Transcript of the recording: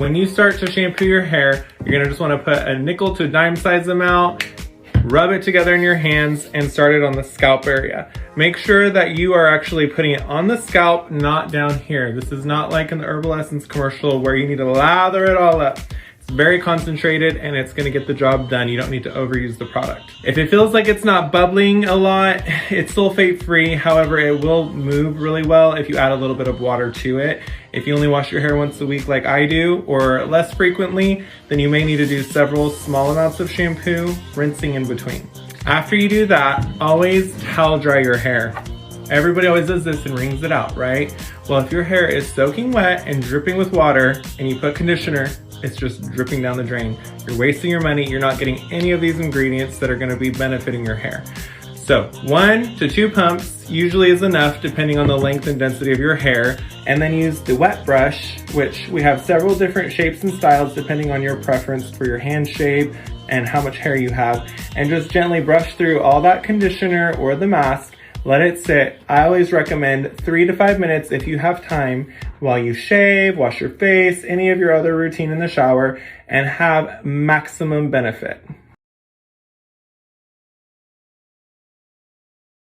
When you start to shampoo your hair, you're gonna just wanna put a nickel to a dime size amount, rub it together in your hands, and start it on the scalp area. Make sure that you are actually putting it on the scalp, not down here. This is not like in the Herbal Essence commercial where you need to lather it all up. It's very concentrated and it's gonna get the job done. You don't need to overuse the product. If it feels like it's not bubbling a lot, it's sulfate free. However, it will move really well if you add a little bit of water to it. If you only wash your hair once a week like I do, or less frequently, then you may need to do several small amounts of shampoo, rinsing in between. After you do that, always towel dry your hair. Everybody always does this and wrings it out, right? Well, if your hair is soaking wet and dripping with water and you put conditioner, it's just dripping down the drain. You're wasting your money. You're not getting any of these ingredients that are gonna be benefiting your hair. So 1 to 2 pumps usually is enough depending on the length and density of your hair. And then use the wet brush, which we have several different shapes and styles depending on your preference for your hand shape and how much hair you have. And just gently brush through all that conditioner or the mask. Let it sit. I always recommend 3 to 5 minutes if you have time while you shave, wash your face, any of your other routine in the shower, and have maximum benefit.